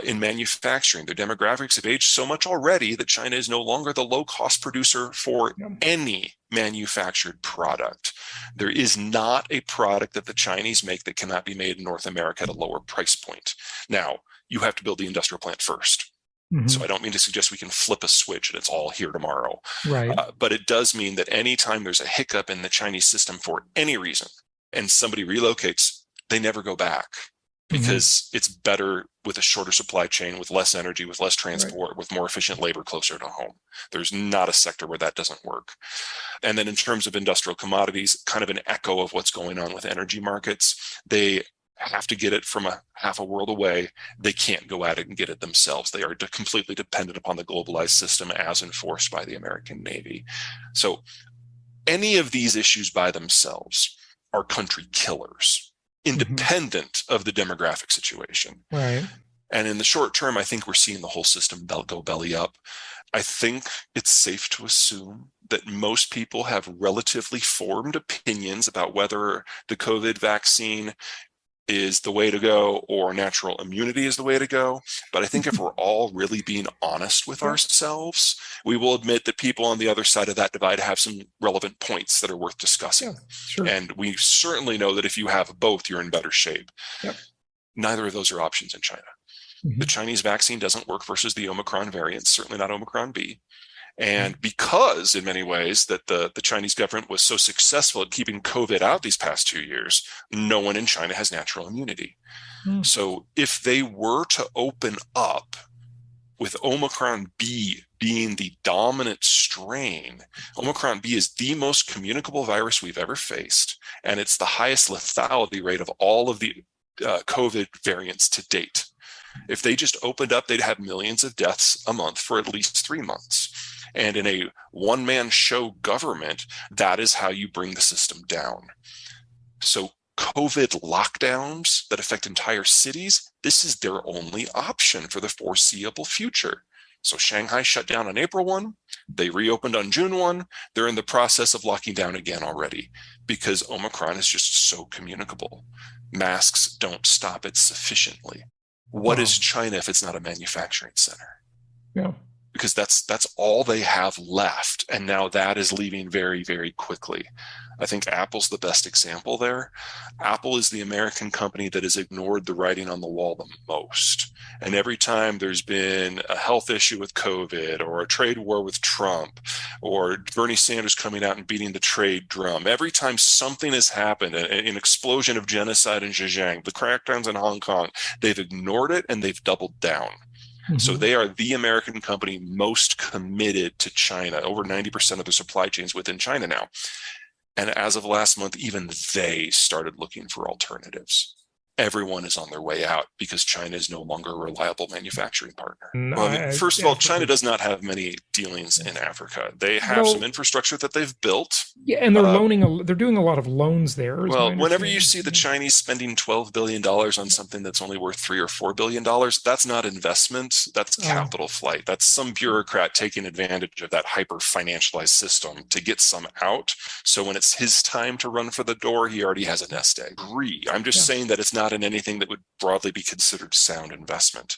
In manufacturing, their demographics have aged so much already that China is no longer the low-cost producer for any manufactured product. There is not a product that the Chinese make that cannot be made in North America at a lower price point. Now, you have to build the industrial plant first. So I don't mean to suggest we can flip a switch and it's all here tomorrow. Right. But it does mean that anytime there's a hiccup in the Chinese system for any reason and somebody relocates, they never go back. Because it's better with a shorter supply chain, with less energy, with less transport, with more efficient labor closer to home. There's not a sector where that doesn't work. And then in terms of industrial commodities, kind of an echo of what's going on with energy markets, they have to get it from a half a world away. They can't go at it and get it themselves. They are completely dependent upon the globalized system as enforced by the American Navy. So any of these issues by themselves are country killers, independent of the demographic situation. Right. And in the short term, I think we're seeing the whole system go belly up. I think it's safe to assume that most people have relatively formed opinions about whether the COVID vaccine is the way to go or natural immunity is the way to go. But I think if we're all really being honest with ourselves, we will admit that people on the other side of that divide have some relevant points that are worth discussing. And we certainly know that if you have both, you're in better shape. Neither of those are options in China. The Chinese vaccine doesn't work versus the Omicron variant, certainly not Omicron B. And because in many ways that the Chinese government was so successful at keeping COVID out these past 2 years, no one in China has natural immunity. So if they were to open up with Omicron B being the dominant strain, Omicron B is the most communicable virus we've ever faced. And it's the highest lethality rate of all of the COVID variants to date. If they just opened up, they'd have millions of deaths a month for at least 3 months. And in a one-man show government, that is how you bring the system down. So COVID lockdowns that affect entire cities, this is their only option for the foreseeable future. So Shanghai shut down on April 1, they reopened on June 1, they're in the process of locking down again already because Omicron is just so communicable. Masks don't stop it sufficiently. What is China if it's not a manufacturing center? Because that's all they have left. And now that is leaving very, very quickly. I think Apple's the best example there. Apple is the American company that has ignored the writing on the wall the most. And every time there's been a health issue with COVID or a trade war with Trump or Bernie Sanders coming out and beating the trade drum, every time something has happened, an explosion of genocide in Xinjiang, the crackdowns in Hong Kong, they've ignored it and they've doubled down. So they are the American company most committed to China. Over 90% of the supply chains within China now. And as of last month, even they started looking for alternatives. Everyone is on their way out because China is no longer a reliable manufacturing partner. First of all, China does not have many dealings in Africa. They have some infrastructure that they've built. And they're they're doing a lot of loans there. Well, whenever you see the Chinese spending $12 billion on something that's only worth $3 or $4 billion, that's not investment. That's capital flight. That's some bureaucrat taking advantage of that hyper financialized system to get some out. So when it's his time to run for the door, he already has a nest egg. I'm just saying that it's not in anything that would broadly be considered sound investment.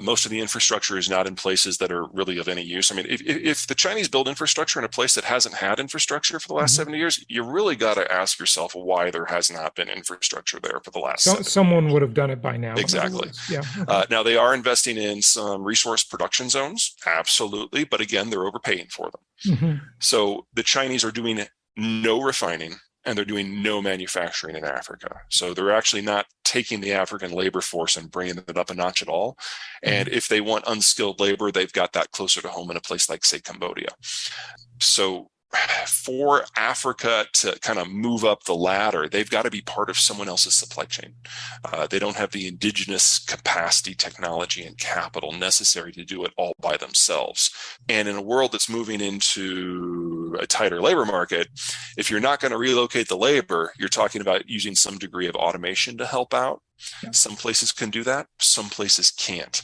Most of the infrastructure is not in places that are really of any use. I mean, if the Chinese build infrastructure in a place that hasn't had infrastructure for the last 70 years, you really got to ask yourself why there has not been infrastructure there for the last 70 years. Someone would have done it by now. Exactly. Now they are investing in some resource production zones, absolutely, but again, they're overpaying for them. So the Chinese are doing no refining and they're doing no manufacturing in Africa. So they're actually not taking the African labor force and bringing it up a notch at all. And if they want unskilled labor, they've got that closer to home in a place like, say, Cambodia. So for Africa to kind of move up the ladder, they've got to be part of someone else's supply chain. They don't have the indigenous capacity, technology, and capital necessary to do it all by themselves. And in a world that's moving into to a tighter labor market, if you're not going to relocate the labor, you're talking about using some degree of automation to help out. Yeah. Some places can do that, some places can't.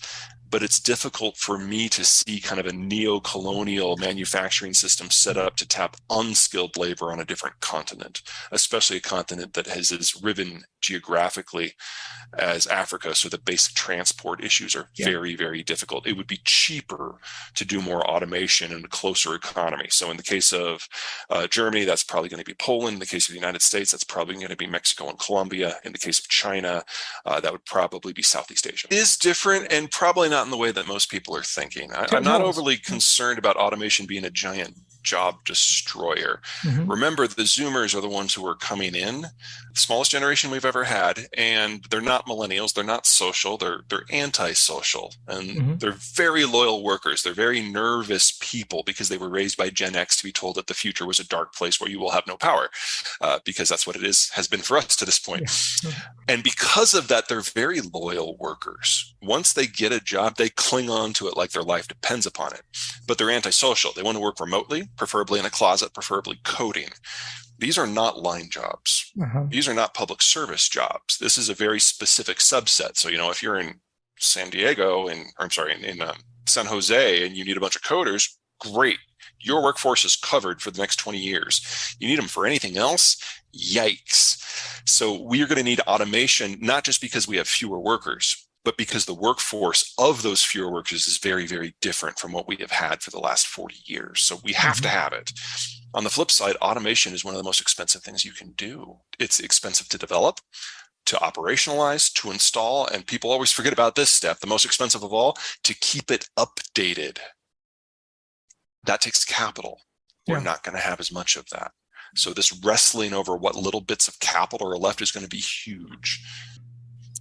But it's difficult for me to see kind of a neo-colonial manufacturing system set up to tap unskilled labor on a different continent, especially a continent that has as riven geographically as Africa. So the basic transport issues are very, very difficult. It would be cheaper to do more automation in a closer economy. So in the case of Germany, that's probably going to be Poland. In the case of the United States, that's probably going to be Mexico and Colombia. In the case of China, that would probably be Southeast Asia. It is different and probably not in the way that most people are thinking. I'm not overly concerned about automation being a giant job destroyer. Remember, the Zoomers are the ones who are coming in, the smallest generation we've ever had, and they're not millennials, they're not social, they're antisocial, and they're very loyal workers. They're very nervous people because they were raised by Gen X to be told that the future was a dark place where you will have no power, because that's what it has been for us to this point. And because of that, they're very loyal workers. Once they get a job, they cling on to it like their life depends upon it. But they're antisocial. They want to work remotely, preferably in a closet, preferably coding. These are not line jobs. These are not public service jobs. This is a very specific subset. So, if you're in San Diego in San Jose and you need a bunch of coders, great. Your workforce is covered for the next 20 years. You need them for anything else? Yikes. So we are going to need automation, not just because we have fewer workers, but because the workforce of those fewer workers is very, very different from what we have had for the last 40 years. So we have to have it. On the flip side, automation is one of the most expensive things you can do. It's expensive to develop, to operationalize, to install, and people always forget about this step, the most expensive of all, to keep it updated. That takes capital. We're not going to have as much of that. So this wrestling over what little bits of capital are left is going to be huge.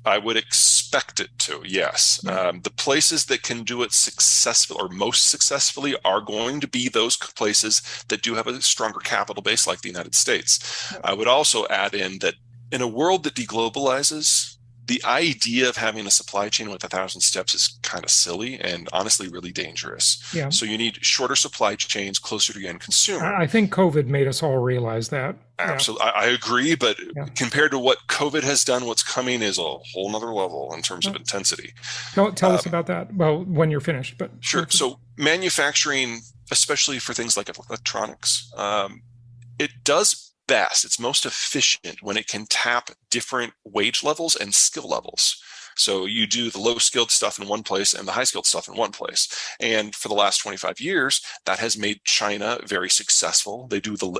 I would expect it to, yes. The places that can do it successfully or most successfully are going to be those places that do have a stronger capital base like the United States. I would also add in that in a world that deglobalizes, the idea of having a supply chain with 1,000 steps is kind of silly and honestly really dangerous. So you need shorter supply chains closer to the end consumer. I think COVID made us all realize that. Absolutely. I agree. But compared to what COVID has done, what's coming is a whole nother level in terms of intensity. Tell us about that. Well, when you're finished. But sure. So manufacturing, especially for things like electronics, it does best, it's most efficient when it can tap different wage levels and skill levels. So you do the low skilled stuff in one place and the high skilled stuff in one place. And for the last 25 years, that has made China very successful. They do the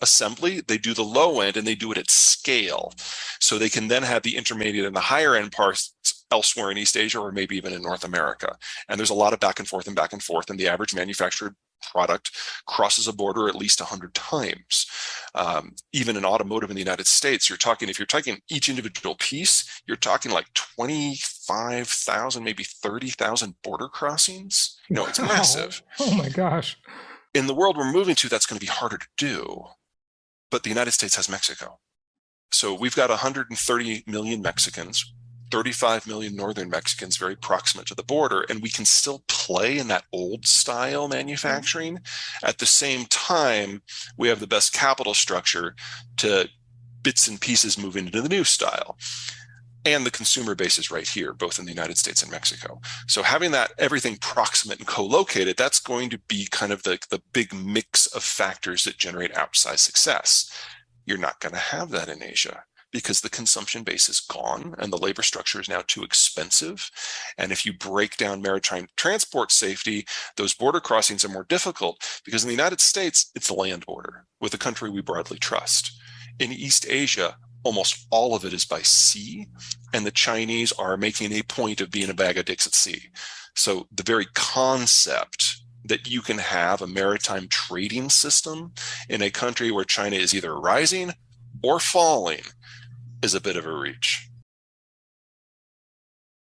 assembly, they do the low end, and they do it at scale. So they can then have the intermediate and the higher end parts elsewhere in East Asia or maybe even in North America. And there's a lot of back and forth, and the average manufactured product crosses a border at least 100 times. Even in automotive in the United States, if you're taking each individual piece, you're talking like 25,000, maybe 30,000 border crossings. It's massive. Oh my gosh. In the world we're moving to, that's going to be harder to do. But the United States has Mexico. So we've got 130 million Mexicans, 35 million northern Mexicans very proximate to the border, and we can still play in that old style manufacturing. At the same time, we have the best capital structure to bits and pieces moving into the new style. And the consumer base is right here, both in the United States and Mexico. So having that everything proximate and co-located, that's going to be kind of the big mix of factors that generate outsized success. You're not going to have that in Asia, because the consumption base is gone and the labor structure is now too expensive. And if you break down maritime transport safety, those border crossings are more difficult, because in the United States, it's a land border with a country we broadly trust. In East Asia, almost all of it is by sea, and the Chinese are making a point of being a bag of dicks at sea. So the very concept that you can have a maritime trading system in a country where China is either rising or falling is a bit of a reach.